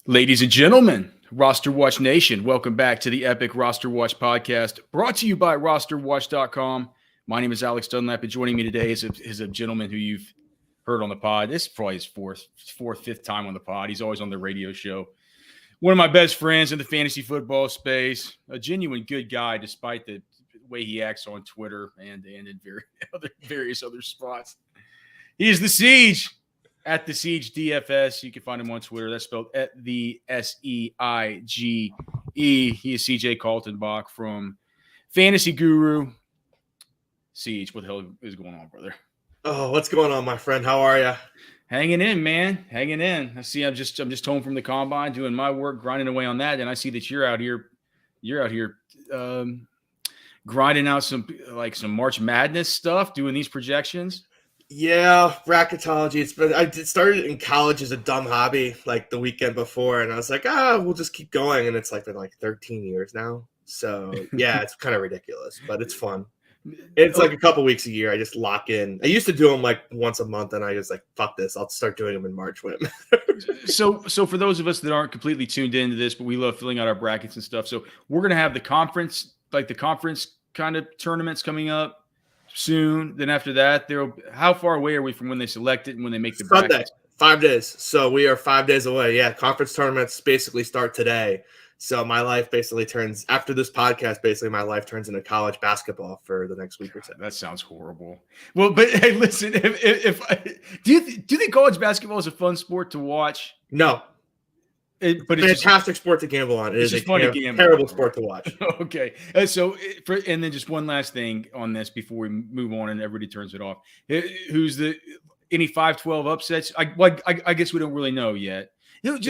Ladies and gentlemen, RosterWatch Nation, welcome back to the epic RosterWatch Podcast, brought to you by RosterWatch.com. My name is Alex Dunlap, and joining me today is a gentleman who you've heard on the pod. This is probably his fifth time on the pod. He's always on the radio show. One of my best friends in the fantasy football space, a genuine good guy, despite the way he acts on Twitter and in various other spots. He is the Seige. At the Seige DFS. You can find him on Twitter. That's spelled at the Seige. He is CJ Kaltenbach from Fantasy Guru. Seige, what the hell is going on, brother? Oh, what's going on, my friend? How are you? Hanging in, man. Hanging in. I see I'm just home from the combine, doing my work, grinding away on that. And I see that you're out here grinding out some March Madness stuff, doing these projections. Yeah, bracketology. I started in college as a dumb hobby, like the weekend before, and I was like, we'll just keep going, and it's been 13 years now. So yeah, it's kind of ridiculous, but it's fun. It's like a couple weeks a year. I just lock in. I used to do them once a month, and I was like, fuck this. I'll start doing them in March when it matters. So for those of us that aren't completely tuned into this, but we love filling out our brackets and stuff. So we're gonna have the conference kind of tournaments coming up soon. Then after that, how far away are we from when they select it and when they make the brackets? Sunday, 5 days. So we are 5 days away. Yeah, conference tournaments basically start today. So my life basically turns, after this podcast, basically my life turns into college basketball for the next week or so. That sounds horrible. Well, but hey, listen, do you think college basketball is a fun sport to watch? No. But it's a fantastic sport to gamble on. It is a terrible sport to watch. Okay. And then just one last thing on this before we move on and everybody turns it off. Who's any 5-12 upsets? I guess we don't really know yet. Yeah. Who do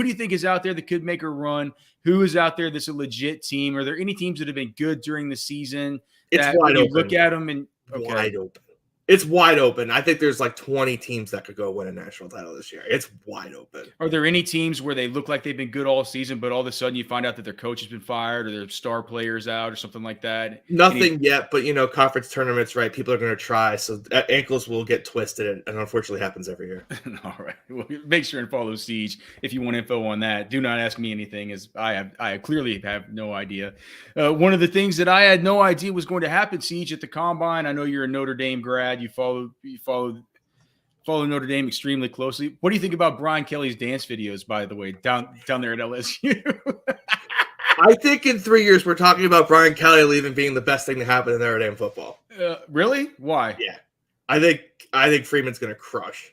you think is out there that could make a run? Who is out there that's a legit team? Are there any teams that have been good during the season? It's wide open. Look at them and wide open. It's wide open. I think there's 20 teams that could go win a national title this year. It's wide open. Are there any teams where they look like they've been good all season, but all of a sudden you find out that their coach has been fired or their star players out or something like that? Nothing yet, but conference tournaments, right? People are going to try, so ankles will get twisted, and unfortunately happens every year. All right. Well, make sure and follow Seige if you want info on that. Do not ask me anything, as I clearly have no idea. One of the things that I had no idea was going to happen, Seige, at the combine. I know you're a Notre Dame grad. You follow Notre Dame extremely closely. What do you think about Brian Kelly's dance videos, by the way, down there at LSU? I think in 3 years we're talking about Brian Kelly leaving being the best thing to happen in Notre Dame football. Really? Why? Yeah, I think Freeman's going to crush.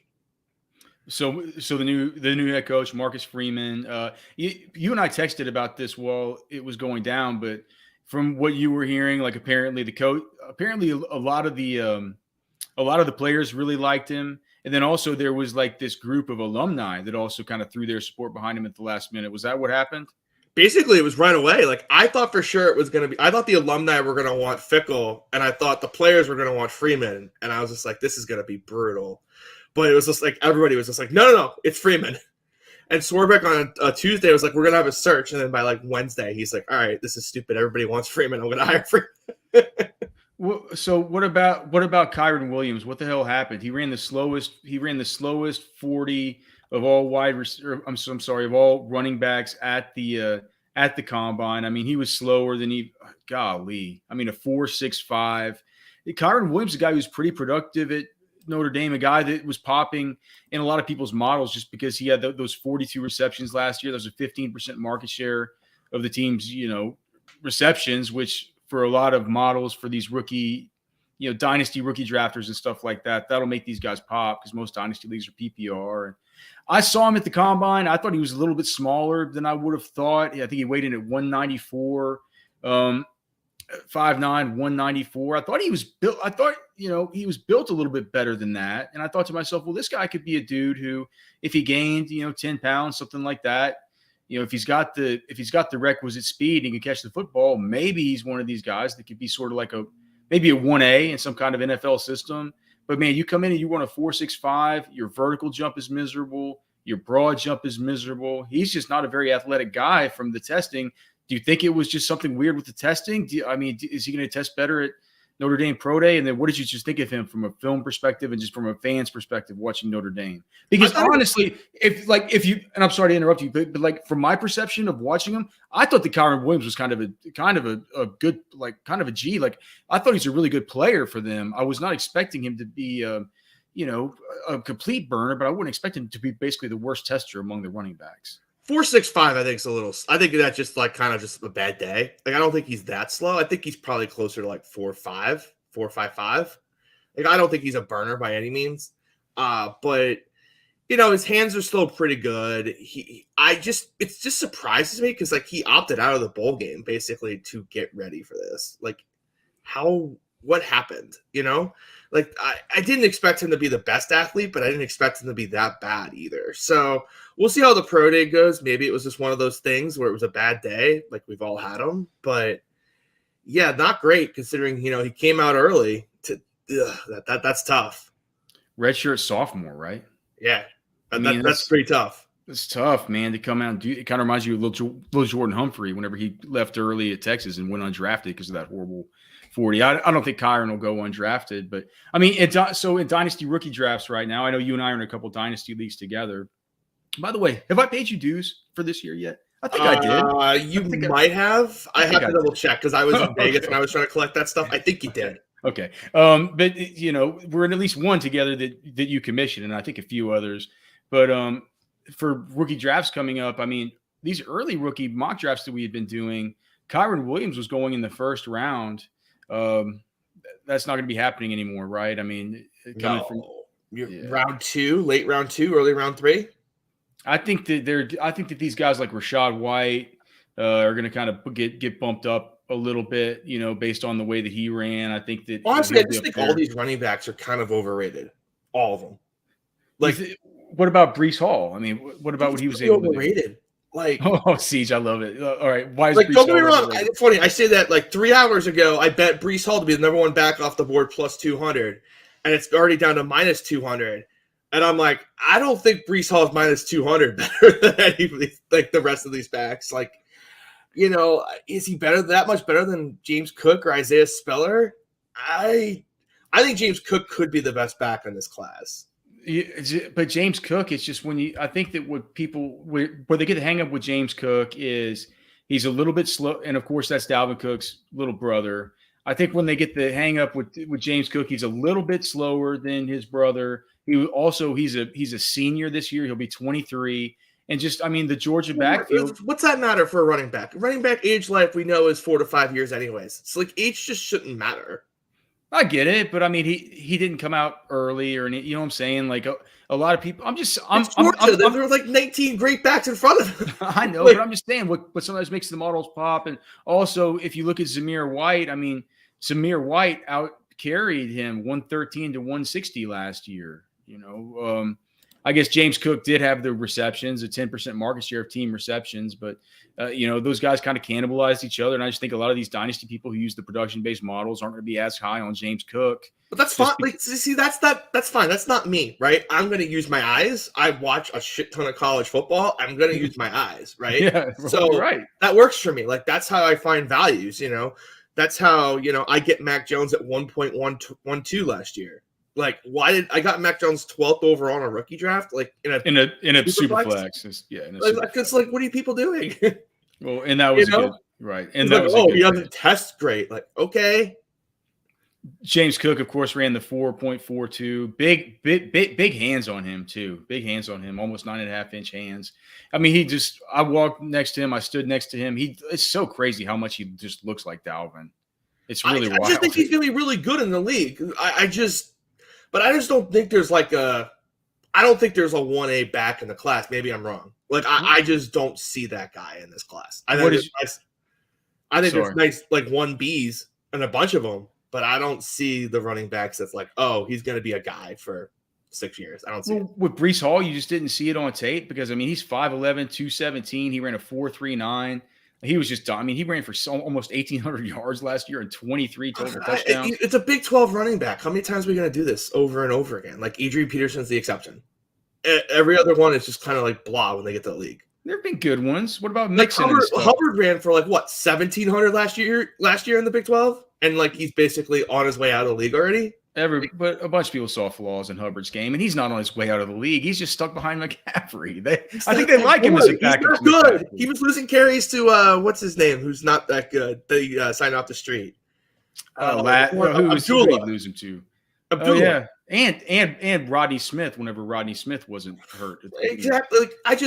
So the new head coach, Marcus Freeman. You and I texted about this while it was going down, but from what you were hearing, apparently a lot of the players really liked him. And then also there was this group of alumni that also kind of threw their support behind him at the last minute. Was that what happened? Basically, it was right away. I thought for sure it was going to be – I thought the alumni were going to want Fickle, and I thought the players were going to want Freeman. And I was just like, this is going to be brutal. But it was just everybody was just like, no, it's Freeman. And Swarbrick on a Tuesday was like, we're going to have a search. And then by Wednesday, he's like, all right, this is stupid. Everybody wants Freeman. I'm going to hire Freeman. Well, so what about Kyron Williams? What the hell happened? He ran the slowest 40 of all of all running backs at the combine. I mean, he was slower than a 4.65. Kyron Williams, a guy who's pretty productive at Notre Dame, a guy that was popping in a lot of people's models just because he had those 42 receptions last year. That was a 15% market share of the team's, receptions, which for a lot of models for these rookie, dynasty rookie drafters and stuff like that, that'll make these guys pop because most dynasty leagues are PPR. And I saw him at the combine. I thought he was a little bit smaller than I would have thought. I think he weighed in at 194, 5'9", 194. I thought he was built. I thought, he was built a little bit better than that. And I thought to myself, well, this guy could be a dude who, if he gained, 10 pounds, something like that, if he's got the requisite speed and can catch the football, maybe he's one of these guys that could be sort of maybe a 1A in some kind of NFL system. But man, you come in and you run a 4.65, your vertical jump is miserable, your broad jump is miserable. He's just not a very athletic guy from the testing. Do you think it was just something weird with the testing? Is he going to test better Notre Dame Pro Day, and then what did you just think of him from a film perspective and just from a fan's perspective watching Notre Dame? Because honestly, if you, and I'm sorry to interrupt you, but like from my perception of watching him, I thought that Kyron Williams was kind of a good, like kind of a G. Like I thought he's a really good player for them. I was not expecting him to be a complete burner, but I wouldn't expect him to be basically the worst tester among the running backs. 4.65, I think is a little. I think that's just like kind of just a bad day. Like I don't think he's that slow. I think he's probably closer to like 4.5, 4.55. Like I don't think he's a burner by any means. But his hands are still pretty good. It just surprises me because like he opted out of the bowl game basically to get ready for this. Like what happened? Like I didn't expect him to be the best athlete, but I didn't expect him to be that bad either. So we'll see how the pro day goes. Maybe it was just one of those things where it was a bad day, like we've all had them. But yeah, not great considering he came out early. That's tough. Redshirt sophomore, right? Yeah, that's pretty tough. It's tough, man, to come out and do. It kind of reminds you of little Jordan Humphrey whenever he left early at Texas and went undrafted because of that horrible 40. I don't think Kyron will go undrafted, but I mean, so in Dynasty rookie drafts right now, I know you and I are in a couple Dynasty leagues together. By the way, have I paid you dues for this year yet? I think I did. You might have. I have to double check because I was in Vegas when I was trying to collect that stuff. I think you did. Okay. But we're in at least one together that you commissioned, and I think a few others. But for rookie drafts coming up, I mean, these early rookie mock drafts that we had been doing, Kyron Williams was going in the first round. That's not going to be happening anymore, right? I mean, round 2, late round 2, early round 3. I think that these guys like Rachaad White are going to kind of get bumped up a little bit, based on the way that he ran. I think that honestly, I just think all these running backs are kind of overrated, all of them. Like, what about Breece Hall? I mean, what about what he was able to do? Overrated. Like, Seige, I love it. All right, why is like? Breece Don't get me Hall wrong. It's funny. I say that like 3 hours ago. I bet Breece Hall to be the number one back off the board plus 200, and it's already down to minus 200. And I'm like, I don't think Breece Hall is minus 200 better than any of these, like the rest of these backs. Like, is he that much better than James Cook or Isaiah Spiller? I think James Cook could be the best back in this class. But James Cook, it's just I think that where they get to hang up with James Cook is he's a little bit slow. And of course, that's Dalvin Cook's little brother. I think when they get the hang up with James Cook, he's a little bit slower than his brother. He's a senior this year. He'll be 23. And just, I mean, the Georgia backfield. What's that matter for a running back? Running back age life we know is 4 to 5 years anyways. It's like age just shouldn't matter. I get it, but I mean, he didn't come out early or you know what I'm saying? Like a lot of people, there were like 19 great backs in front of him. I know, but I'm just saying what sometimes makes the models pop. And also, if you look at Zamir White, I mean, Zamir White out carried him 113 to 160 last year. I guess James Cook did have the receptions, a 10% market share of team receptions, but those guys kind of cannibalized each other. And I just think a lot of these dynasty people who use the production-based models aren't going to be as high on James Cook. But that's fine. That's fine. That's not me, right? I'm going to use my eyes. I watch a shit ton of college football. I'm going to use my eyes, right? Yeah, so right. That works for me. Like that's how I find values. That's how I get Mac Jones at 1.112 last year. Like, why did I got Mac Jones 12th overall on a rookie draft? Like in a super flex. It's like, what are you people doing? Well, and that was good, right? And that was he doesn't test great. Like, okay. James Cook, of course, ran the 4.42. Big hands on him too. Big hands on him. Almost 9.5-inch hands. I mean, I walked next to him. I stood next to him. It's so crazy how much he just looks like Dalvin. It's really wild. I just think he's going to be really good in the league. But I just don't think there's I don't think there's a 1A back in the class. Maybe I'm wrong. Like I just don't see that guy in this class. I think there's nice like 1Bs and a bunch of them, but I don't see the running backs that's like, oh, he's going to be a guy for 6 years. I don't see it. With Breece Hall, you just didn't see it on tape because I mean he's 5'11", 217. He ran a 4.39. He was just, I mean, he ran for almost 1,800 yards last year and 23 total touchdowns. It's a Big 12 running back. How many times are we going to do this over and over again? Like Adrian Peterson's the exception. Every other one is just kind of like blah when they get to the league. There have been good ones. What about Like Mixon and stuff? Hubbard ran for like what 1,700 last year in the Big 12, and like he's basically on his way out of the league already. But a bunch of people saw flaws in Hubbard's game, and he's not on his way out of the league. He's just stuck behind McCaffrey. I think they like him as a backup. He's not good. He was losing carries to what's his name, who's not that good. They signed off the street. Who did he lose him to? Abdullah. Oh yeah, and Rodney Smith. Whenever Rodney Smith wasn't hurt, exactly. Like,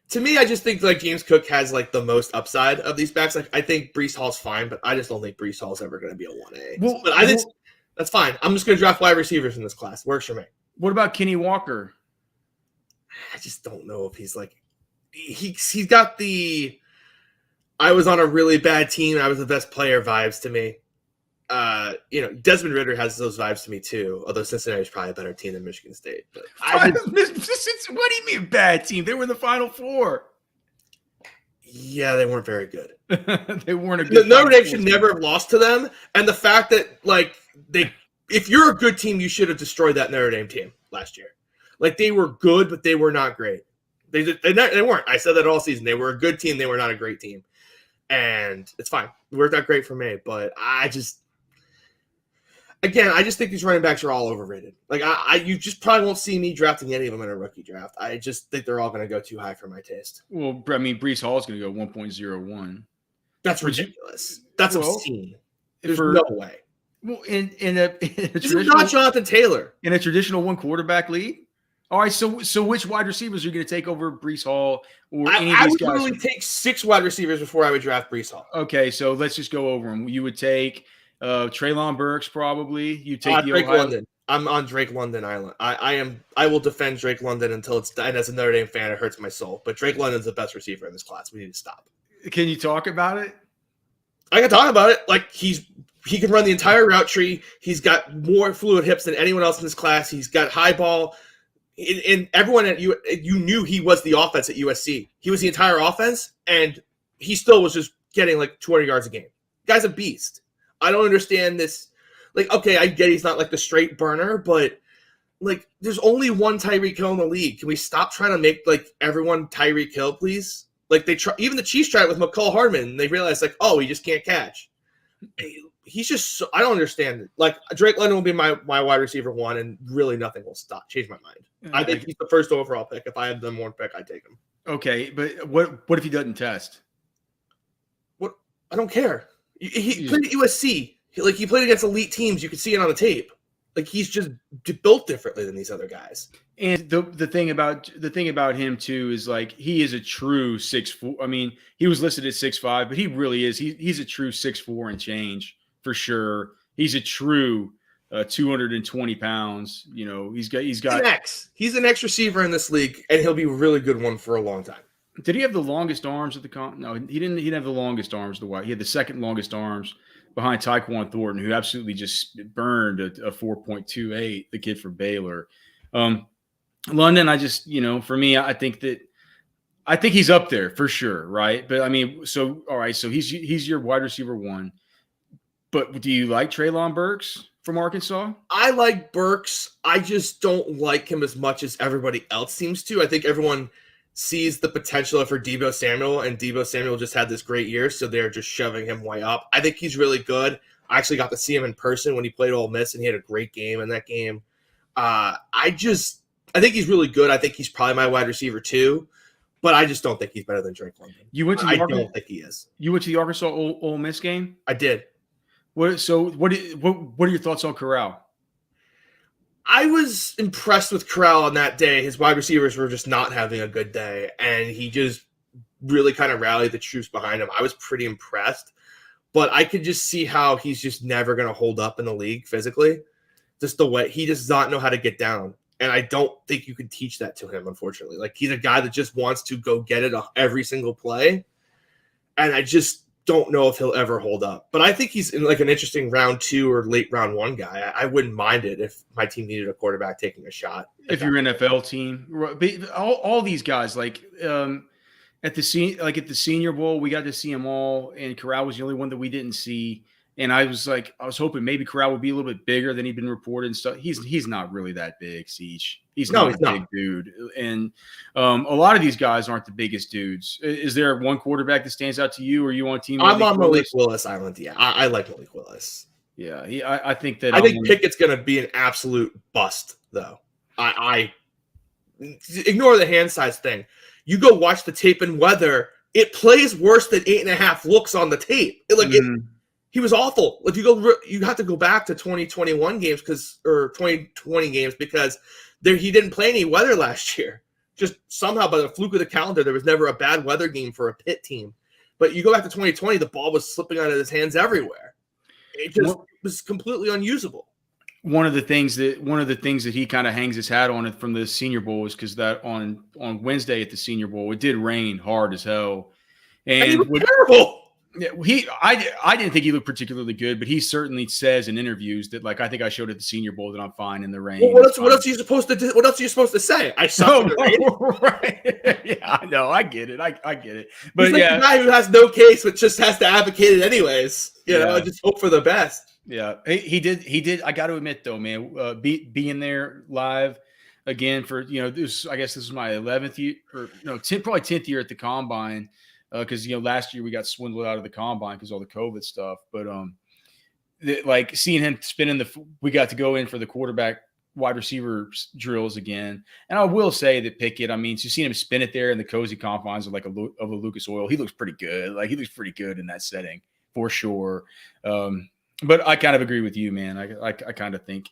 to me, I just think like James Cook has like the most upside of these backs. Like I think Breece Hall's fine, but I just don't think Breece Hall's ever going to be a 1A. Well, but I think that's fine. I'm just going to draft wide receivers in this class. Works for me. What about Kenny Walker? I just don't know if he's like he's got the I was on a really bad team. I was the best player vibes to me. Desmond Ridder has those vibes to me too. Although Cincinnati's probably a better team than Michigan State. But what do you mean bad team? They were in the Final Four. Yeah, they weren't very good. They weren't a good. Notre Dame should never have lost to them. And the fact that if you're a good team, you should have destroyed that Notre Dame team last year. Like they were good, but they were not great. They weren't. I said that all season. They were a good team. They were not a great team. And it's fine. It worked out great for me. But I just think these running backs are all overrated. Like you just probably won't see me drafting any of them in a rookie draft. I just think they're all going to go too high for my taste. Well, I mean, Breece Hall is going to go 1.01. That's ridiculous. That's obscene. There's no way. Well, in a this is not Jonathan Taylor in a traditional one quarterback league. All right, so which wide receivers are you going to take over Breece Hall or any of these guys? I would literally take 6 wide receivers before I would draft Breece Hall. Okay, so let's just go over them. You would take Treylon Burks probably. You take Drake London. I'm on Drake London Island. I will defend Drake London until it's done. And as a Notre Dame fan, it hurts my soul. But Drake London's the best receiver in this class. We need to stop. Can you talk about it? I can talk about it. Like he can run the entire route tree. He's got more fluid hips than anyone else in this class. He's got high ball. And everyone at you knew he was the offense at USC. He was the entire offense, and he still was just getting like 200 yards a game. Guy's a beast. I don't understand this. Like, okay, I get he's not like the straight burner, but like, there's only one Tyreek Hill in the league. Can we stop trying to make like everyone Tyreek Hill, please? Like they try, even the Chiefs tried it with McCall Hardman, and they realized like, oh, he just can't catch. He's just I don't understand it. Like Drake London will be my wide receiver 1, and really nothing will change my mind. I think he's the first overall pick. If I had the one pick, I'd take him. Okay, but what if he doesn't test? What? I don't care. He played at USC. He played against elite teams. You could see it on the tape. Like he's just built differently than these other guys. And the thing about him too is like he is a true 6'4". I mean, he was listed at 6'5", but he really is. He's a true 6'4" and change for sure. He's a true 220 pounds. You know, he's got He's an X receiver in this league, and he'll be a really good one for a long time. Did he have the longest arms at the No, he didn't. He didn't have the longest arms. He had the second longest arms behind Tyquan Thornton, who absolutely just burned a 4.28. The kid from Baylor. London, for me, I think he's up there for sure, right? But I mean, so all right, so he's your wide receiver 1. But do you like Treylon Burks from Arkansas? I like Burks. I just don't like him as much as everybody else seems to. I think everyone sees the potential for Deebo Samuel, and Deebo Samuel just had this great year, so they're just shoving him way up. I think he's really good. I actually got to see him in person when he played Ole Miss, and he had a great game in that game. I think he's really good. I think he's probably my wide receiver 2, but I just don't think he's better than Drake London. I don't think he is. You went to the Arkansas Ole Miss game? I did. What are your thoughts on Corral? I was impressed with Corral on that day. His wide receivers were just not having a good day, and he just really kind of rallied the troops behind him. I was pretty impressed, but I could just see how he's just never going to hold up in the league physically. Just the way he does not know how to get down. And I don't think you can teach that to him, unfortunately. Like, he's a guy that just wants to go get it every single play. And I just don't know if he'll ever hold up. But I think he's in like an interesting round 2 or late round 1 guy. I wouldn't mind it if my team needed a quarterback taking a shot. If your NFL team, all these guys, like at the Senior Bowl, we got to see them all, and Corral was the only one that we didn't see. And I was hoping maybe Corral would be a little bit bigger than he'd been reported and stuff. He's not really that big, Seige. He's not a big dude. And a lot of these guys aren't the biggest dudes. Is there one quarterback that stands out to you, or you on team? I'm on Malik Willis Island. Yeah, I like Malik Willis. Yeah, I think that. I think Pickett's going to be an absolute bust, though. I ignore the hand size thing. You go watch the tape and weather. It plays worse than 8.5 looks on the tape. He was awful. If you have to go back to 2021 games or 2020 games because he didn't play any weather last year. Just somehow by the fluke of the calendar, there was never a bad weather game for a Pitt team. But you go back to 2020, the ball was slipping out of his hands everywhere. It just was completely unusable. One of the things that he kind of hangs his hat on from the Senior Bowl is because that on Wednesday at the Senior Bowl, it did rain hard as hell, and he was terrible. Yeah, I didn't think he looked particularly good, but he certainly says in interviews that I think I showed at the Senior Bowl that I'm fine in the rain. Well, what else are you supposed to do? What else are you supposed to say? I suck in the rain. Right? Yeah, I know. I get it. I get it. But he's the guy who has no case, but just has to advocate it anyways. You know, just hope for the best. Yeah, he did. I got to admit though, man, being there live again for this. I guess this is my 11th year, or no, probably 10th year at the Combine. Because last year we got swindled out of the Combine because all the COVID stuff. But seeing him spinning we got to go in for the quarterback wide receiver drills again. And I will say that Pickett, you've seen him spin it there in the cozy confines of a Lucas Oil. He looks pretty good. He looks pretty good in that setting for sure. But I kind of agree with you, man. I kind of think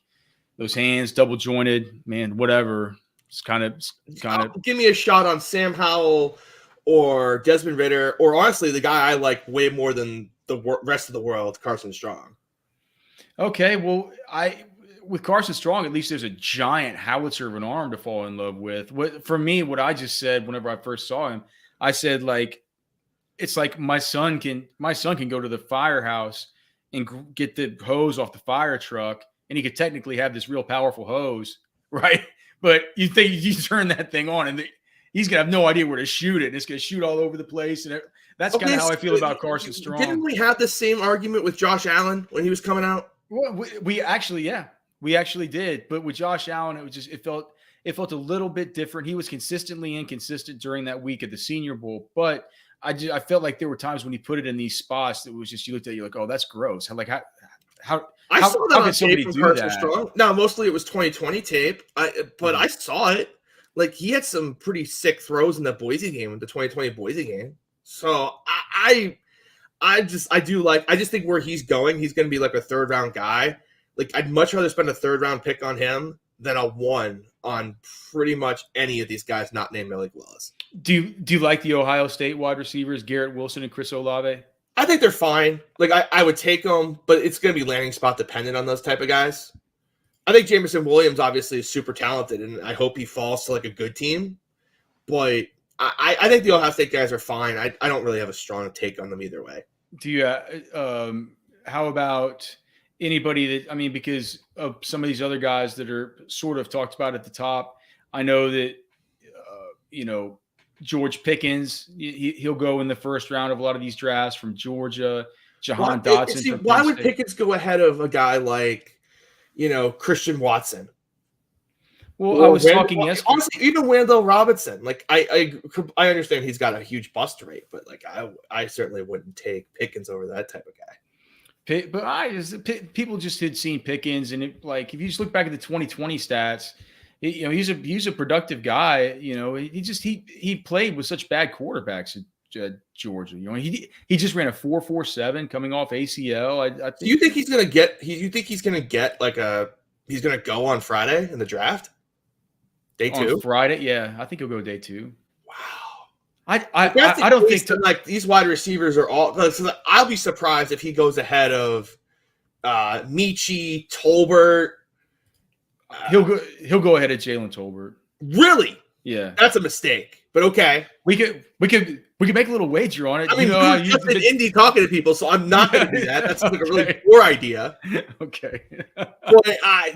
those hands double jointed, man. Whatever. It's kind of give me a shot on Sam Howell or Desmond Ridder, or honestly, the guy I like way more than the rest of the world, Carson Strong. Okay, well, with Carson Strong, at least there's a giant howitzer of an arm to fall in love with. For me, what I just said whenever I first saw him, I said it's like my son can go to the firehouse and get the hose off the fire truck, and he could technically have this real powerful hose, right? But you think you turn that thing on and he's going to have no idea where to shoot it. And it's going to shoot all over the place. And that's kind of how I feel about Carson Strong. Didn't we have the same argument with Josh Allen when he was coming out? Well, we actually did. But with Josh Allen, it felt a little bit different. He was consistently inconsistent during that week at the Senior Bowl. But I felt like there were times when he put it in these spots that was just, you looked at it, you're like, oh, that's gross. How I saw that on tape from Carson Strong. No, mostly it was 2020 tape. But I saw it. He had some pretty sick throws in the Boise game, the 2020 Boise game. So I just think where he's going, he's going to be a 3rd round guy. I'd much rather spend a 3rd round pick on him than a 1 on pretty much any of these guys not named Malik Willis. Do you like the Ohio State wide receivers, Garrett Wilson and Chris Olave? I think they're fine. I would take them, but it's going to be landing spot dependent on those type of guys. I think Jameson Williams obviously is super talented, and I hope he falls to a good team. But I think the Ohio State guys are fine. I don't really have a strong take on them either way. Do you? How about anybody that because of some of these other guys that are sort of talked about at the top? I know that George Pickens, he'll go in the 1st round of a lot of these drafts from Georgia. Jahan Dotson. Why would Pickens go ahead of a guy like Christian Watson? Well, I was talking yesterday. Honestly, even Wendell Robinson. I understand he's got a huge bust rate, but I certainly wouldn't take Pickens over that type of guy. But people just had seen Pickens, and if you just look back at the 2020 stats, he's a productive guy. He played with such bad quarterbacks at Georgia. He just ran a 4.47 coming off ACL. I think. Do you think he's gonna get? You think he's gonna get he's gonna go on Friday in the draft? Day 2 on Friday, yeah. I think he'll go day 2. Wow. I don't think these wide receivers are all. I'll be surprised if he goes ahead of Michi, Tolbert. He'll go ahead of Jalen Tolbert. Really? Yeah. That's a mistake. But okay. We could make a little wager on it. You've just been indie talking to people, so I'm not going to do that. That's a really poor idea. Okay. But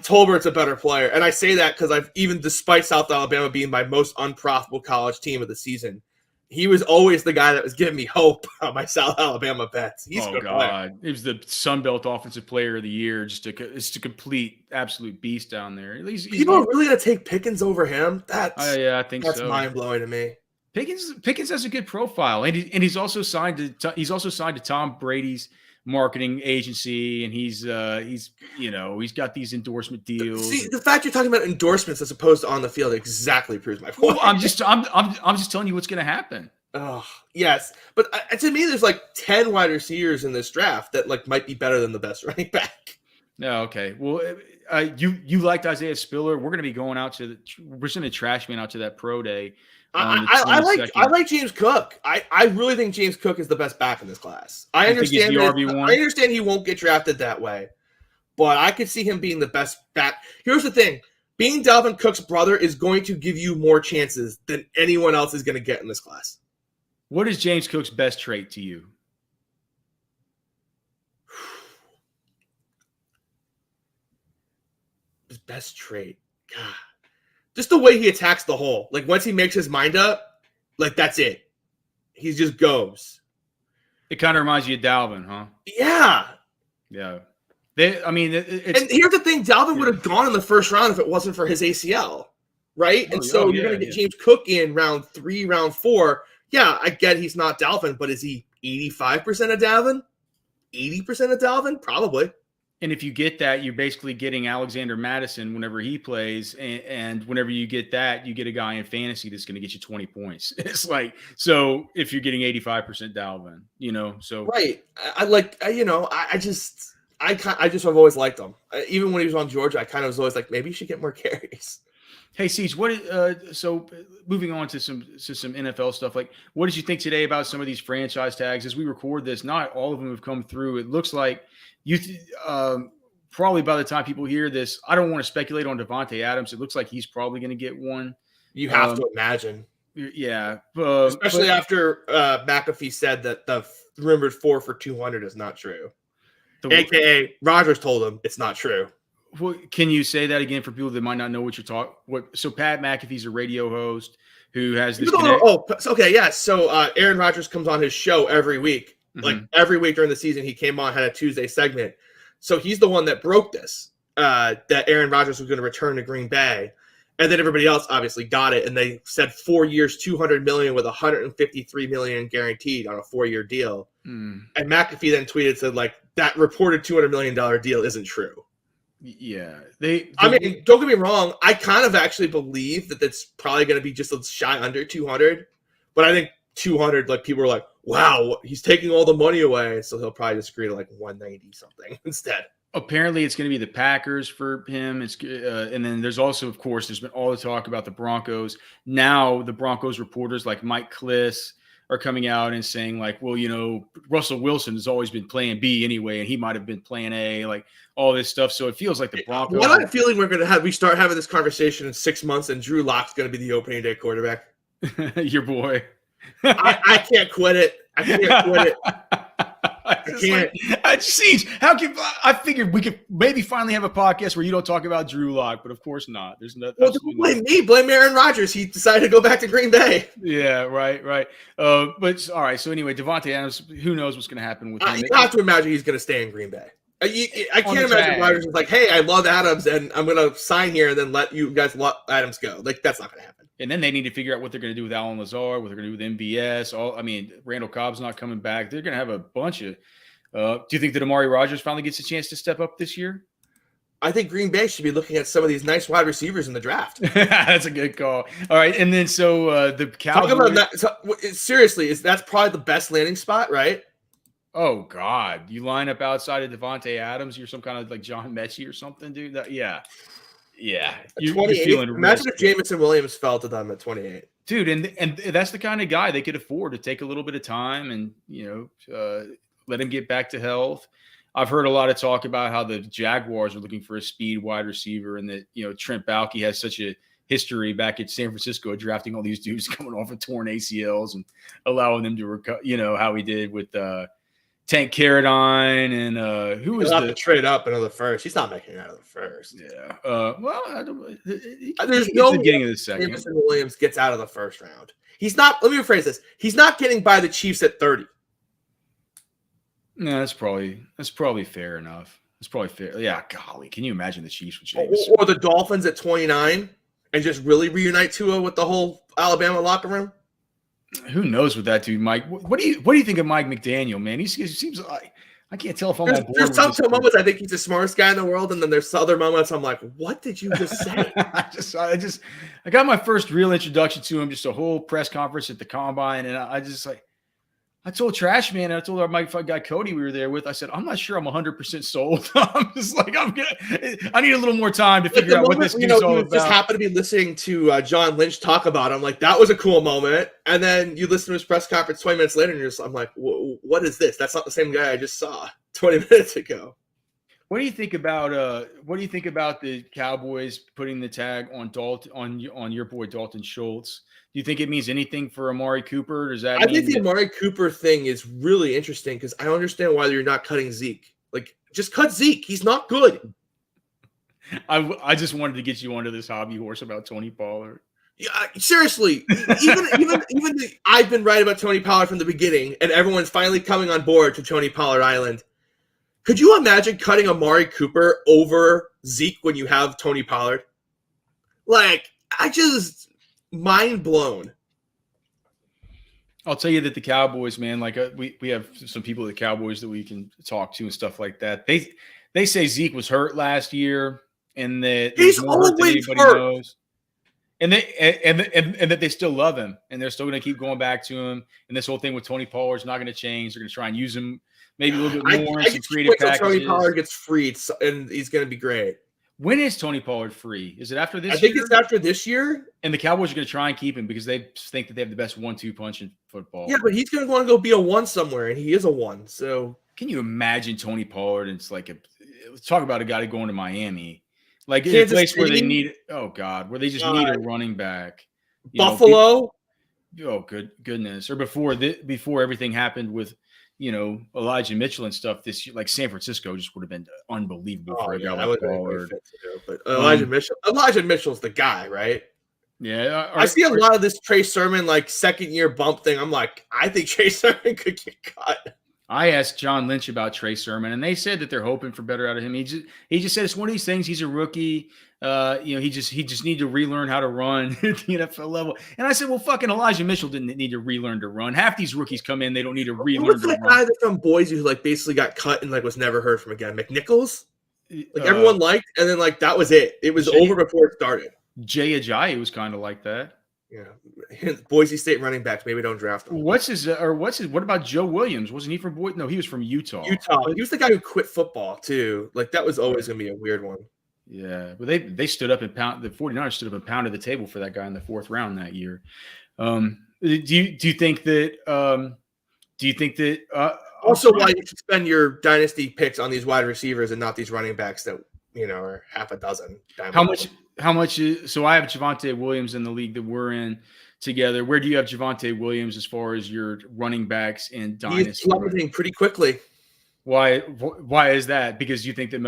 Tolbert's a better player, and I say that because despite South Alabama being my most unprofitable college team of the season, He was always the guy that was giving me hope on my South Alabama bets. He's a good God. player. He was the Sun Belt Offensive Player of the Year. Just a complete, absolute beast down there. At least People are really going to take Pickens over him? I think that's so. mind-blowing to me. Pickens has a good profile, and he's also signed to Tom Brady's marketing agency, and he's got these endorsement deals. See, the fact you're talking about endorsements as opposed to on the field exactly proves my point. Well, I'm just telling you what's going to happen. Oh, yes, but to me, there's like 10 wide receivers in this draft that like might be better than the best running back. No, okay. Well, you liked Isaiah Spiller. We're going to be going we're sending Trashman out to that pro day. I like James Cook. I really think James Cook is the best back in this class. I understand he won't get drafted that way, but I could see him being the best back. Here's the thing. Being Dalvin Cook's brother is going to give you more chances than anyone else is going to get in this class. What is James Cook's best trait to you? His best trait? God. Just the way he attacks the hole. Like, once he makes his mind up, like, that's it. He just goes. It kind of reminds you of Dalvin, huh? Yeah. Yeah. And here's the thing. Dalvin would have gone in the first round if it wasn't for his ACL, right? You're going to get James Cook in round 3, round 4. Yeah, I get he's not Dalvin, but is he 85% of Dalvin? 80% of Dalvin? Probably. And if you get that, you're basically getting Alexander Madison whenever he plays. And whenever you get that, you get a guy in fantasy that's going to get you 20 points. It's like, so if you're getting 85% Dalvin, so. Right. I've always liked him. Even when he was on Georgia, I kind of was always like, maybe you should get more carries. Hey, Seige, so moving on to some NFL stuff, like what did you think today about some of these franchise tags? As we record this, not all of them have come through. It looks like probably by the time people hear this, I don't want to speculate on Davante Adams. It looks like he's probably going to get one. You have to imagine. Yeah. Especially after McAfee said that the rumored 4 for 200 is not true. AKA Rodgers told him it's not true. Well, can you say that again for people that might not know what you're talking? So Pat McAfee's a radio host who has this. Okay, yeah. So Aaron Rodgers comes on his show every week. Mm-hmm. Like every week during the season, he came on, had a Tuesday segment. So he's the one that broke this, that Aaron Rodgers was going to return to Green Bay, and then everybody else obviously got it, and they said 4 years, $200 million with $153 million guaranteed on a 4-year deal. Mm. And McAfee then said like that reported $200 million deal isn't true. Yeah, I mean, don't get me wrong. I kind of actually believe that that's probably going to be just a shy under 200, but I think 200, like people are like, wow, he's taking all the money away, so he'll probably just agree to like 190 something instead. Apparently, it's going to be the Packers for him. And then there's also, of course, there's been all the talk about the Broncos. Now the Broncos reporters like Mike Kliss are coming out and saying like, well, Russell Wilson has always been plan B anyway, and he might have been plan A, like all this stuff. So it feels like the Broncos. What I'm feeling we start having this conversation in 6 months, and Drew Lock's going to be the opening day quarterback. Your boy. I can't quit it. I can't quit it. I can't. I figured we could maybe finally have a podcast where you don't talk about Drew Lock, but of course not. There's no. Well, blame me. Blame Aaron Rodgers. He decided to go back to Green Bay. Yeah, right. But all right. So anyway, Davante Adams. Who knows what's going to happen with him? You have to imagine he's going to stay in Green Bay. I can't imagine Rodgers is like, hey, I love Adams, and I'm going to sign here and then let you guys let Adams go. Like that's not going to happen. And then they need to figure out what they're going to do with Allen Lazard, what they're going to do with MVS. Randall Cobb's not coming back. They're going to have a bunch of. Do you think that Amari Rodgers finally gets a chance to step up this year? I think Green Bay should be looking at some of these nice wide receivers in the draft. That's a good call. All right, and then the Cowboys. Talk about that. Seriously, that's probably the best landing spot, right? Oh God, you line up outside of Davante Adams, you're some kind of like John Mechie or something, dude. Yeah. You're feeling imagine if Jameson Williams fell to them at 28, dude, and that's the kind of guy they could afford to take a little bit of time and let him get back to health. I've heard a lot of talk about how the Jaguars are looking for a speed wide receiver, and that Trent Baalke has such a history back at San Francisco drafting all these dudes coming off of torn ACLs and allowing them to recover. How he did with Tank Carradine and who was He'll have to trade up another first. He's not making it out of the first. Yeah. Well, I don't. There's no beginning of the second. Jameson Williams gets out of the first round. He's not. Let me rephrase this. He's not getting by the Chiefs at 30. No, that's probably fair enough. It's probably fair. Yeah. Golly, can you imagine the Chiefs with James? Or the Dolphins at 29 and just really reunite Tua with the whole Alabama locker room? Who knows what that dude, Mike? What do you think of Mike McDaniel, man? He seems like I can't tell if I'm on board. There's some moments I think he's the smartest guy in the world, and then there's other moments I'm like, what did you just say? I got my first real introduction to him, just a whole press conference at the combine, and I told Trashman, and I told my guy Cody we were there with, I said, I'm not sure I'm 100% sold. I'm just like, I need a little more time to figure out what this dude's all about. Just happened to be listening to John Lynch talk about it. I'm like, that was a cool moment. And then you listen to his press conference 20 minutes later, and I'm like, what is this? That's not the same guy I just saw 20 minutes ago. What do you think about the Cowboys putting the tag on on your boy Dalton Schultz? Do you think it means anything for Amari Cooper? I think the Amari Cooper thing is really interesting because I understand why you're not cutting Zeke. Like, just cut Zeke. He's not good. I just wanted to get you onto this hobby horse about Tony Pollard. Yeah, seriously. I've been right about Tony Pollard from the beginning, and everyone's finally coming on board to Tony Pollard Island. Could you imagine cutting Amari Cooper over Zeke when you have Tony Pollard? Like, mind blown. I'll tell you that the Cowboys, man, like we have some people at the Cowboys that we can talk to and stuff like that. They say Zeke was hurt last year and that he's always hurt. Knows. And that they still love him and they're still going to keep going back to him. And this whole thing with Tony Pollard's not going to change. They're going to try and use him maybe a little bit more. Some creative packages. Tony Pollard gets freed and he's going to be great. When is Tony Pollard free? Is it after this year? I think it's after this year. And the Cowboys are going to try and keep him because they think that they have the best 1-2 punch in football. Yeah, but he's going to want to go be a 1 somewhere, and he is a 1. So can you imagine Tony Pollard? And it's like let's talk about a guy going to Miami, like in a place where they need. Oh God, where they just need a running back. Buffalo. Goodness! Or before everything happened with. Elijah Mitchell and stuff this year, like San Francisco just would have been unbelievable for a guy like Pollard. But Elijah Mitchell's the guy, right? Yeah. I see a lot of this Trey Sermon, like, second-year bump thing. I'm like, I think Trey Sermon could get cut. I asked John Lynch about Trey Sermon, and they said that they're hoping for better out of him. He just said it's one of these things. He's a rookie. He just need to relearn how to run at the NFL level. And I said, well, fucking Elijah Mitchell didn't need to relearn to run. Half these rookies come in, they don't need to relearn to run. What's that guy that's from Boise who like basically got cut and like was never heard from again? McNichols? Like everyone liked, and then like that was it. It was over before it started. Jay Ajayi was kind of like that. Yeah, Boise State running backs. Maybe don't draft him. What about Joe Williams? Wasn't he from Boise? No, he was from Utah. He was the guy who quit football too. Like that was always gonna be a weird one. Yeah, but they stood up and the 49ers stood up and pounded the table for that guy in the 4th round that year. Do you think that? Also, why you should spend your dynasty picks on these wide receivers and not these running backs that are half a dozen. How much is so? I have Javonte Williams in the league that we're in together. Where do you have Javonte Williams as far as your running backs in dynasty? He's plummeting pretty quickly. Why is that? Because you think that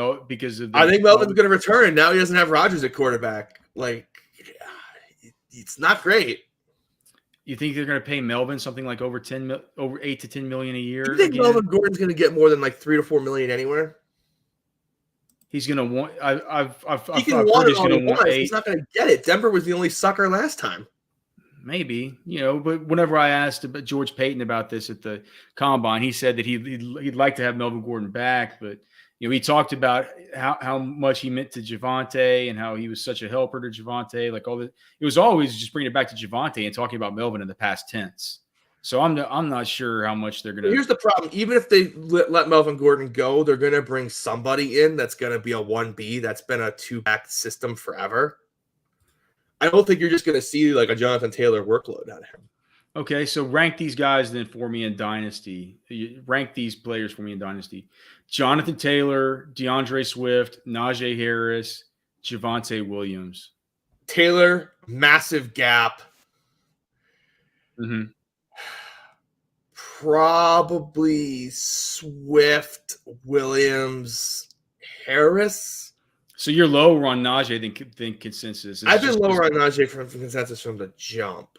I think Melvin's going to return, and now he doesn't have Rodgers at quarterback. Like, it's not great. You think they're going to pay Melvin something like over 8 to 10 million a year? You think Melvin Gordon's going to get more than like 3 to 4 million anywhere? He's going to want. He can want it all he wants. He's not going to get it. Denver was the only sucker last time. Maybe, but whenever I asked about George Payton about this at the combine, he said that he'd like to have Melvin Gordon back, but he talked about how much he meant to Javonte and how he was such a helper to Javonte. Like all that, it was always just bringing it back to Javonte and talking about Melvin in the past tense. So I'm not sure how much they're going to. Here's the problem: even if they let Melvin Gordon go, they're going to bring somebody in that's going to be a 1B. That's been a 2-back system forever. I don't think you're just going to see like a Jonathan Taylor workload out of him. Okay, so rank these guys then for me in Dynasty. Rank these players for me in Dynasty. Jonathan Taylor, DeAndre Swift, Najee Harris, Javonte Williams. Taylor, massive gap. Mm-hmm. probably Swift, Williams, Harris. So you're lower on Najee than consensus. I've been lower on Najee from consensus from the jump.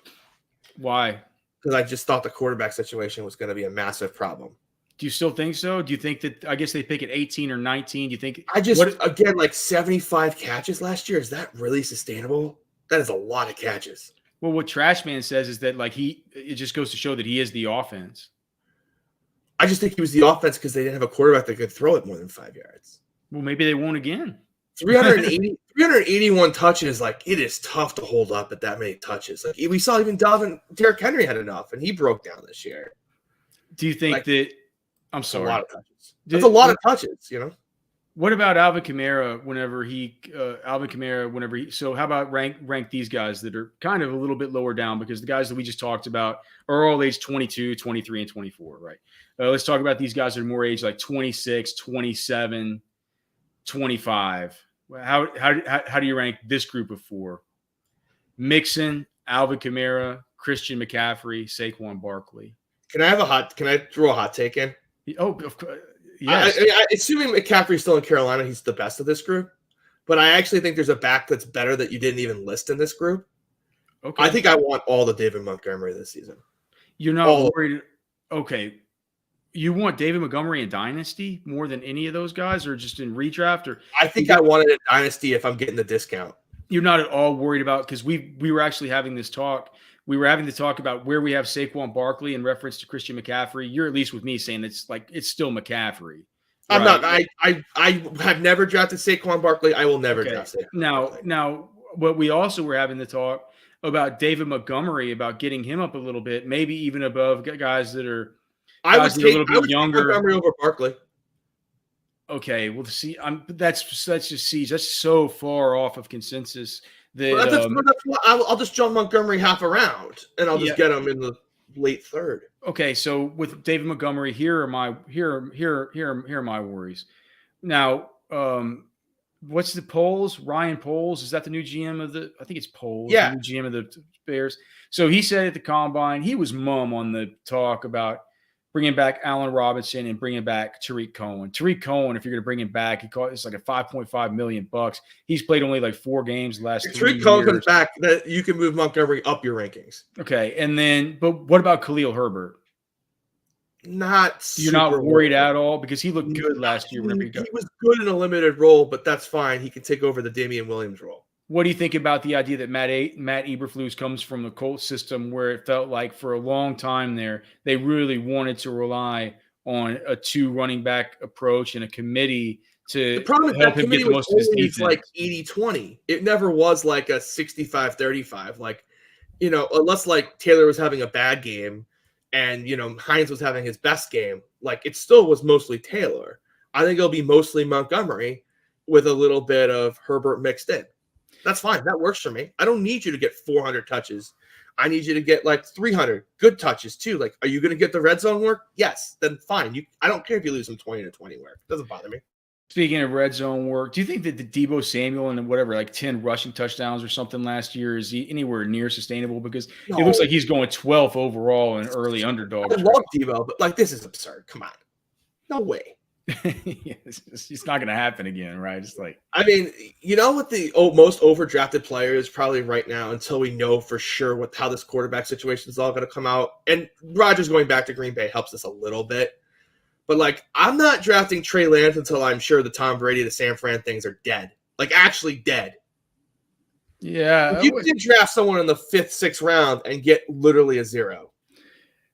Why? Because I just thought the quarterback situation was going to be a massive problem. Do you still think so? Do you think that, I guess they pick at 18 or 19? Do you think again, like 75 catches last year, is that really sustainable? That is a lot of catches. Well, what Trashman says is that it just goes to show that he is the offense. I just think he was the offense because they didn't have a quarterback that could throw it more than 5 yards. Well, maybe they won't again. 381 touches, like it is tough to hold up at that many touches. Like we saw even Derrick Henry had enough, and he broke down this year. Do you think that? I'm sorry. A lot of touches. That's a lot of touches, you know. What about Alvin Kamara so how about rank these guys that are kind of a little bit lower down, because the guys that we just talked about are all age 22, 23, and 24, right? Let's talk about these guys that are more age like 26, 27, 25. How do you rank this group of four? Mixon, Alvin Kamara, Christian McCaffrey, Saquon Barkley. Can I throw a hot take in? Oh, of course. Yes. Assuming McCaffrey's still in Carolina, he's the best of this group. But I actually think there's a back that's better that you didn't even list in this group. Okay. I think I want all the David Montgomery this season. You're not worried. Okay. You want David Montgomery in Dynasty more than any of those guys, or just in redraft? Or I think I want it in Dynasty if I'm getting the discount. You're not at all worried about, because we were actually having this talk. We were having to talk about where we have Saquon Barkley in reference to Christian McCaffrey. You're at least with me saying it's still McCaffrey. Right? I'm not. I have never drafted Saquon Barkley. I will never draft Saquon. Now, what we also were having to talk about David Montgomery, about getting him up a little bit, maybe even above guys that are a little bit younger. Montgomery over Barkley. Okay, well, see, that's just Seige. That's so far off of consensus. I'll just jump Montgomery half around, and I'll just get him in the late third. Okay, so with David Montgomery, here are my worries. Now, what's the Poles? Ryan Poles, is that the new GM of the? I think it's Poles. Yeah, the new GM of the Bears. So he said at the combine, he was mum on the talk about bringing back Allen Robinson and bringing back Tariq Cohen. Tariq Cohen, if you're going to bring him back, it's like a $5.5 million. He's played only like 4 games the last 3 years. Tariq Cohen comes back, that you can move Montgomery up your rankings. Okay, and then, but what about Khalil Herbert? You're not worried at all, because he looked good last year. He was good in a limited role, but that's fine. He can take over the Damian Williams role. What do you think about the idea that Matt Eberflus comes from the Colts system, where it felt like for a long time there, they really wanted to rely on a 2 running back approach and a committee to help him get the most of his defense? Like 80-20. It never was like a 65-35. Like, unless like Taylor was having a bad game and, Hines was having his best game, like it still was mostly Taylor. I think it'll be mostly Montgomery with a little bit of Herbert mixed in. That's fine. That works for me. I don't need you to get 400 touches. I need you to get like 300 good touches too. Like, are you going to get the red zone work? Yes. Then fine. I don't care if you lose some 20-20 work. It doesn't bother me. Speaking of red zone work, do you think that the Deebo Samuel and whatever, like 10 rushing touchdowns or something last year, is he anywhere near sustainable? Because it looks like he's going 12th overall in early underdogs. I love Deebo, but like, this is absurd. Come on. No way. It's not going to happen again, right? It's like, I mean, what the most overdrafted player is probably right now, until we know for sure how this quarterback situation is all going to come out. And Rodgers going back to Green Bay helps us a little bit. But like, I'm not drafting Trey Lance until I'm sure the Tom Brady, the San Fran things are dead. Like, actually dead. Yeah. You can draft someone in the 5th, 6th round and get literally a 0.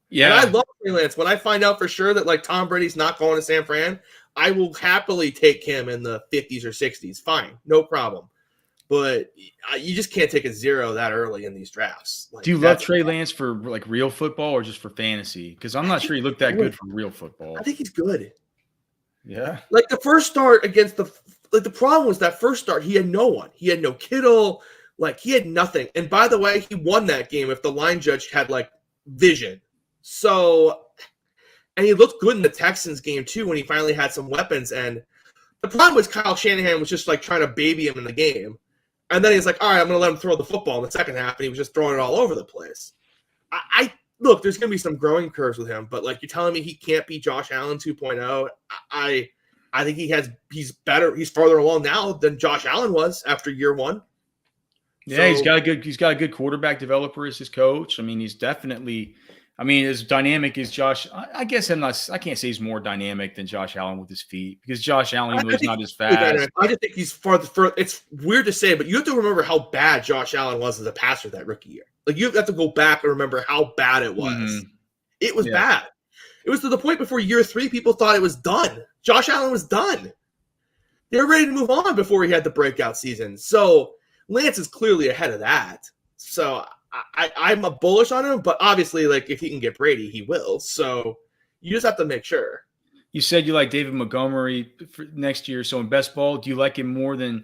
Yeah, and I love Trey Lance. When I find out for sure that like Tom Brady's not going to San Fran, I will happily take him in the 50s or 60s. Fine, no problem. But you just can't take a 0 that early in these drafts. Like, do you love Trey Lance for like real football or just for fantasy? Because I'm not sure he looked that good for real football. I think he's good. Yeah. Like the first start against the problem was that first start, he had no one. He had no Kittle. Like, he had nothing. And by the way, he won that game if the line judge had like vision. So, and he looked good in the Texans game too when he finally had some weapons. And the problem was Kyle Shanahan was just like trying to baby him in the game. And then he's like, all right, I'm going to let him throw the football in the second half. And he was just throwing it all over the place. look, there's going to be some growing curves with him, but like you're telling me he can't be Josh Allen 2.0. I think he's better. He's farther along now than Josh Allen was after year one. Yeah, so, he's got a good quarterback developer as his coach. I mean, he's definitely, as dynamic as Josh. I guess I can't say he's more dynamic than Josh Allen with his feet, because Josh Allen was not as fast. I just think he's further. It's weird to say, but you have to remember how bad Josh Allen was as a passer that rookie year. Like, you have to go back and remember how bad it was. Mm-hmm. It was bad. It was to the point before year 3, people thought it was done. Josh Allen was done. They were ready to move on before he had the breakout season. So Lance is clearly ahead of that. So I'm a bullish on him, but obviously, like, if he can get Brady, he will. So you just have to make sure. You said you like David Montgomery for next year. So in best ball, do you like him more than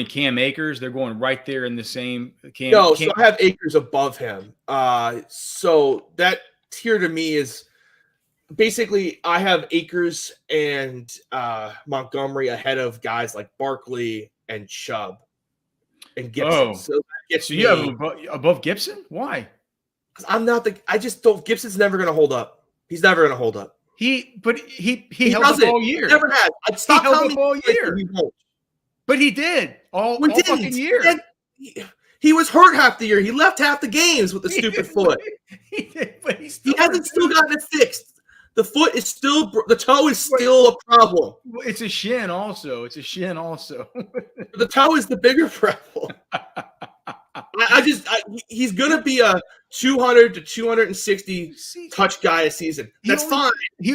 Cam Akers? They're going right there in the same. So I have Akers above him. So that tier to me is basically I have Akers and Montgomery ahead of guys like Barkley and Chubb and Gibson. Oh, so you have him above Gibson? Why? Because I just don't. Gibson's never going to hold up. He's never going to hold up. He held up all year. He never has. He held up all year. He won't. But he did all fucking year. He was hurt half the year. He left half the games with the stupid foot. He did, but he hasn't still gotten it fixed. The foot is still, the toe is still a problem. It's a shin also. The toe is the bigger problem. He's going to be a 200 to 260 touch guy a season. That's fine.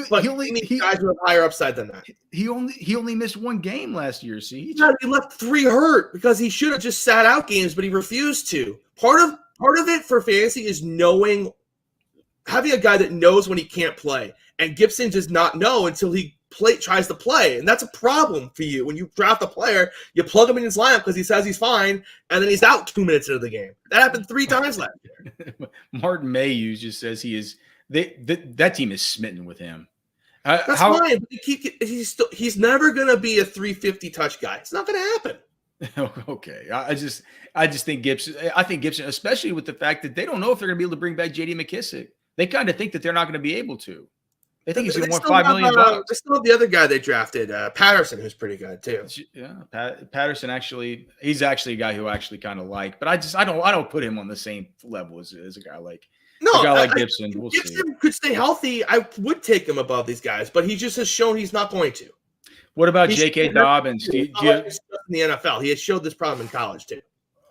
But he guys with higher upside than that. He only missed one game last year. See, he left 3 hurt because he should have just sat out games, but he refused to. Part of it for fantasy is having a guy that knows when he can't play. And Gibson does not know until he tries to play. And that's a problem for you. When you draft a player, you plug him in his lineup because he says he's fine, and then he's out 2 minutes into the game. That happened 3 times last year. Martin Mayhew just says he is that team is smitten with him. That's fine. But he's never going to be a 350 touch guy. It's not going to happen. Okay. I just think Gibson, especially with the fact that they don't know if they're going to be able to bring back J.D. McKissick. They kind of think that they're not going to be able to. They think he's going to want $5 million. They still have the other guy they drafted, Patterson, who's pretty good too. Yeah, Patterson he's actually a guy who I actually kind of like, but I don't put him on the same level as a guy like Gibson. We'll Gibson see. Could stay healthy. I would take him above these guys, but he just has shown he's not going to. What about J.K. Dobbins? In the NFL, he has showed this problem in college too.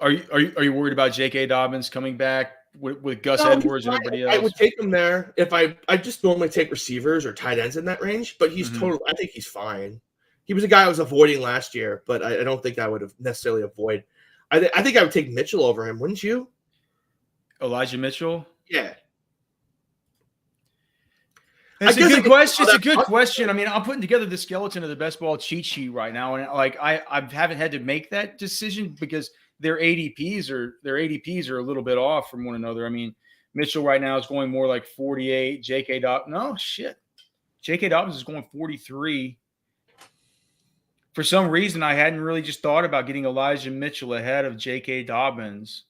Are you worried about J.K. Dobbins coming back with Gus Edwards and everybody else? I would take him there. If I just normally take receivers or tight ends in that range, but he's I think he's fine. He was a guy I was avoiding last year, but I don't think I would have necessarily avoid. I think I would take Mitchell over him, wouldn't you? Elijah Mitchell? Yeah. It's a good question. It's a good question. I mean, I'm putting together the skeleton of the best ball cheat sheet right now, and I haven't had to make that decision because their ADPs are a little bit off from one another. I mean, Mitchell right now is going more like 48. J.K. Dobbins is going 43. For some reason, I hadn't really just thought about getting Elijah Mitchell ahead of J.K. Dobbins.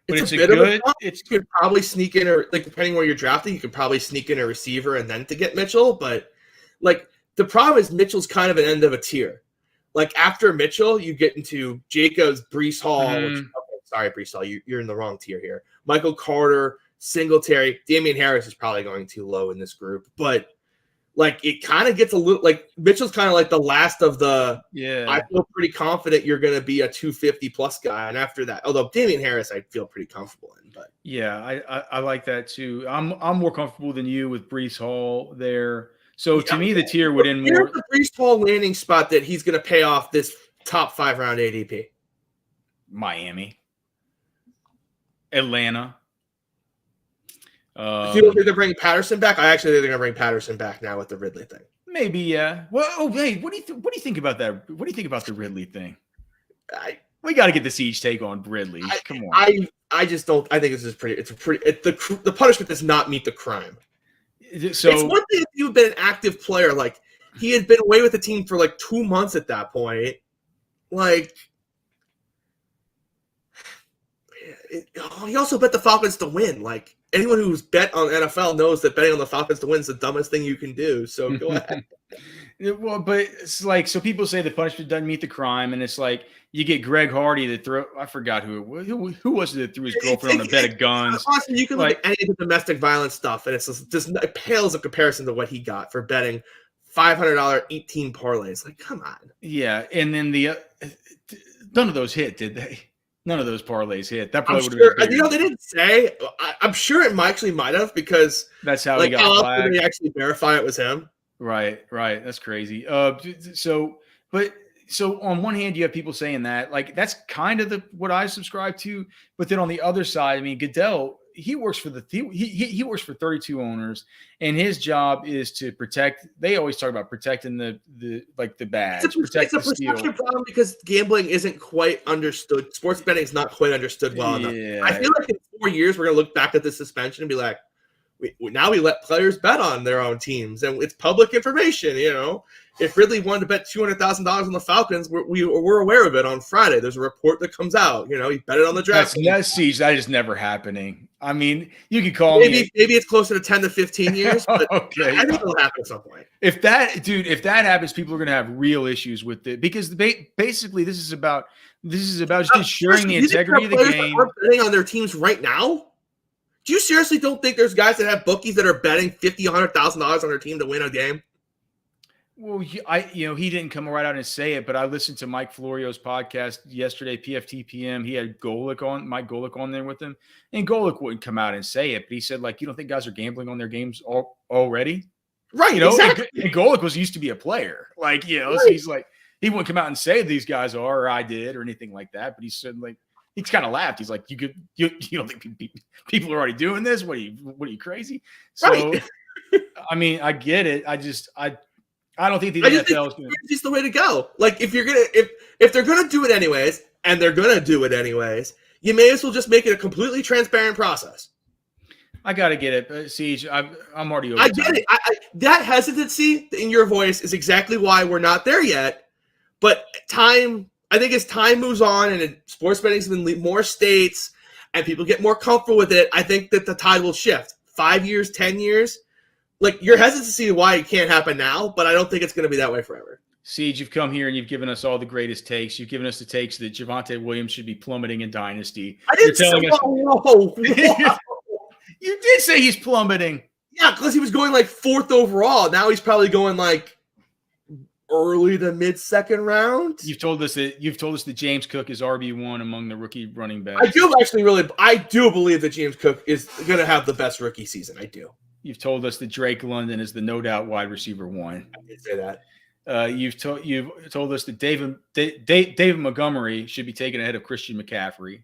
But you could probably sneak in, or like depending where you're drafting, you could probably sneak in a receiver and then to get Mitchell. But like the problem is Mitchell's kind of an end of a tier. Like after Mitchell, you get into Jacobs, Breece Hall. Sorry, Breece Hall, you're in the wrong tier here. Michael Carter, Singletary, Damian Harris is probably going too low in this group. But like it kind of gets a little like Mitchell's kind of like the last of the. Yeah, I feel pretty confident you're going to be a 250 plus guy, and after that, although Damian Harris, I feel pretty comfortable in. But yeah, I like that too. I'm more comfortable than you with Breece Hall there. So to me, the tier would end more. Here's the Breece Hall landing spot that he's going to pay off this top 5 round ADP. Miami, Atlanta. Do you think they're bringing Patterson back? I actually think they're going to bring Patterson back now with the Ridley thing. Maybe, yeah. Well, hey, what do you think about that? What do you think about the Ridley thing? We got to get the siege take on Ridley. Come on. I just don't. I think this is pretty. The punishment does not meet the crime. So it's one thing if you've been an active player, like he had been away with the team for like 2 months at that point. Like, he also bet the Falcons to win. Like, anyone who's bet on NFL knows that betting on the Falcons to win is the dumbest thing you can do. So go ahead. Well, but it's like, so people say the punishment doesn't meet the crime, and it's like you get Greg Hardy that throw. I forgot who it was. Who was it that threw his girlfriend on a bed of guns? Honestly, you can look at any of the domestic violence stuff, and it's just it pales in comparison to what he got for betting $500 18 parlays. Like, come on. Yeah, and then none of those hit, did they? None of those parlays hit. That probably would have been bigger. They didn't say. I'm sure it actually might have, because that's how he got flagged. How did they actually verify it was him? Right. That's crazy. So on one hand, you have people saying that, like, that's kind of what I subscribe to, but then on the other side, I mean, Goodell, he works for he works for 32 owners, and his job is to protect. They always talk about protecting the badge. It's a perception problem, because gambling isn't quite understood. Sports betting is not quite understood well enough. I feel like in 4 years we're gonna look back at this suspension and be like, now we let players bet on their own teams, and it's public information. You know, if Ridley wanted to bet $200,000 on the Falcons, we're aware of it on Friday. There's a report that comes out. You know, he bet it on the draft. That's Seige. That is never happening. I mean, you could call maybe it's closer to 10 to 15 years, but okay. I think it'll happen at some point. If that happens, people are going to have real issues with it, because basically this is about just ensuring the integrity of the game. Are betting on their teams right now? Do you seriously don't think there's guys that have bookies that are betting $50,000, $100,000 on their team to win a game? Well, he didn't come right out and say it, but I listened to Mike Florio's podcast yesterday, PFTPM. He had Mike Golick on there with him, and Golick wouldn't come out and say it, but he said, like, you don't think guys are gambling on their games already? Right, exactly. And Golick used to be a player. Like, right. So he's like, he wouldn't come out and say these guys are, or I did, or anything like that, but he said, like, he's kind of laughed. He's like, you don't think people are already doing this? What are you crazy? So, right. I mean, I get it. I don't think the NFL is going to. It's the way to go. Like, if they're gonna do it anyways, and they're gonna do it anyways, you may as well just make it a completely transparent process. I gotta get it, Seige. I'm already over. I get it. That hesitancy in your voice is exactly why we're not there yet. But I think as time moves on and sports betting's been more states and people get more comfortable with it, I think that the tide will shift. 5 years, 10 years. Like, your hesitancy why it can't happen now, but I don't think it's going to be that way forever. Seige, you've come here and you've given us all the greatest takes. You've given us the takes that Javonte Williams should be plummeting in Dynasty. I didn't say whoa. You did say he's plummeting. Yeah, because he was going like 4th overall. Now he's probably going like early to mid-second round. You've told us that James Cook is RB1 among the rookie running backs. I do believe that James Cook is going to have the best rookie season. I do. You've told us that Drake London is the no doubt wide receiver 1. I did say that. You've told us that David Montgomery should be taken ahead of Christian McCaffrey.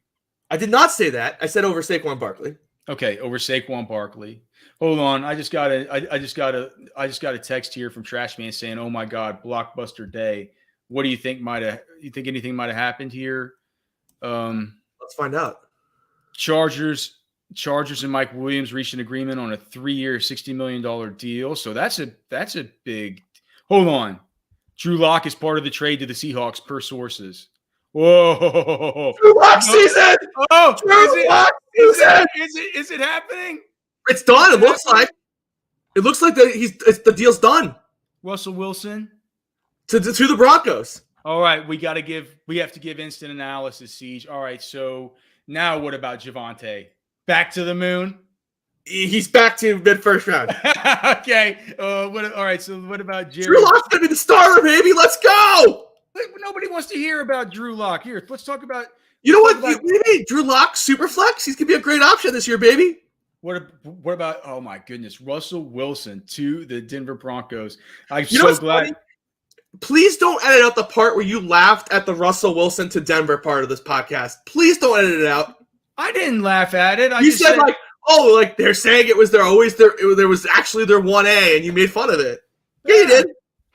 I did not say that. I said over Saquon Barkley. Okay, over Saquon Barkley. Hold on, I just got a text here from Trashman saying, "Oh my God, blockbuster day." What do you think You think anything might have happened here? Let's find out. Chargers and Mike Williams reached an agreement on a 3-year, $60 million deal. So that's a big. Hold on, Drew Lock is part of the trade to the Seahawks per sources. Whoa! Drew Lock season. Oh, Drew Lock season. Is it happening? It's done. It looks like the deal's done. Russell Wilson to the Broncos. All right, we have to give instant analysis, Seige. All right, so now what about Javonte? Back to the moon? He's back to mid-first round. Okay. All right, so what about Jerry? Drew Lock's gonna be the starter, baby. Let's go. Nobody wants to hear about Drew Lock. Here, let's talk about. You know what? Drew Lock, super flex. He's gonna be a great option this year, baby. What about? Oh my goodness, Russell Wilson to the Denver Broncos. I'm so glad. Funny? Please don't edit out the part where you laughed at the Russell Wilson to Denver part of this podcast. Please don't edit it out. I didn't laugh at it. You said like, oh, like they're saying it was there was actually their 1A, and you made fun of it. Yeah, you did.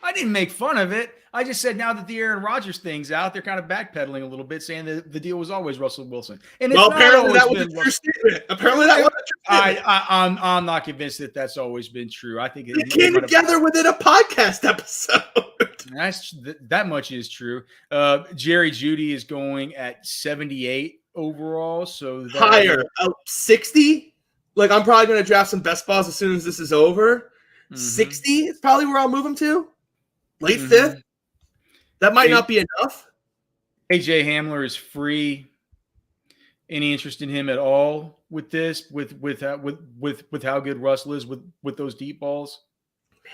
I didn't make fun of it. I just said now that the Aaron Rodgers thing's out, they're kind of backpedaling a little bit, saying that the deal was always Russell Wilson. And apparently that was a true statement. Apparently that was a true statement. I'm not convinced that that's always been true. I think we came together within a podcast episode. That much is true. Jerry Jeudy is going at 78 overall. So higher, 60. Like I'm probably going to draft some best balls as soon as this is over. 60 is probably where I'll move him to. Late fifth. That might not be enough. AJ Hamler is free. Any interest in him at all with this? With how good Russell is with those deep balls? Man,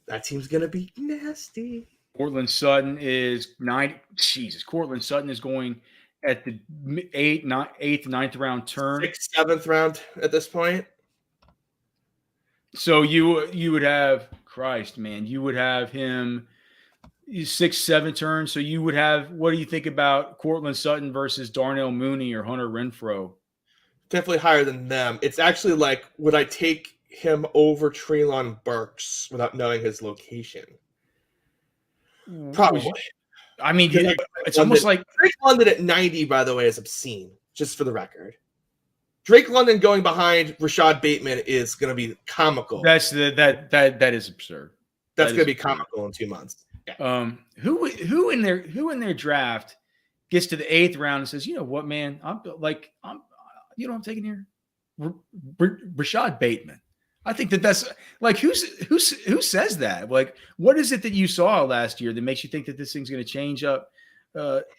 that team's gonna be nasty. Cortland Sutton is 9. Jesus, Cortland Sutton is going at the 8th, 9th round turn. 6th, 7th round at this point. So you would have Christ, man. You would have him 6, 7 turns. So you would have. What do you think about Cortland Sutton versus Darnell Mooney or Hunter Renfrow? Definitely higher than them. It's actually like, would I take him over Treylon Burks without knowing his location? Probably. I mean, it's almost like Drake London at 90, by the way, is obscene, just for the record. Drake London going behind Rashad Bateman is going to be comical. That is absurd. That's going to be comical in 2 months. Yeah. Who in their draft gets to the 8th round and says, you know what, man, I'm taking here Rashad Bateman. I think that's like who says that? Like, what is it that you saw last year that makes you think that this thing's going to change up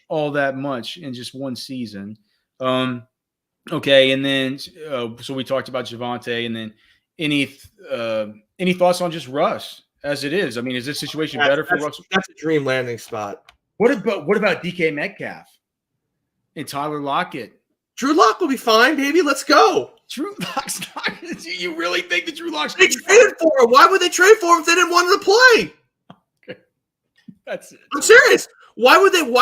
all that much in just one season? Okay, and then so we talked about Javonte, and then any thoughts on just Russ as it is? I mean, is this situation better for Russ? That's a dream landing spot. What about DK Metcalf and Tyler Lockett? Drew Lock will be fine, baby. Let's go. Drew Lock's not. Do you really think that Drew Lock's? They traded for him. Why would they trade for him if they didn't want him to play? Okay. That's it. I'm serious. Why would they? Why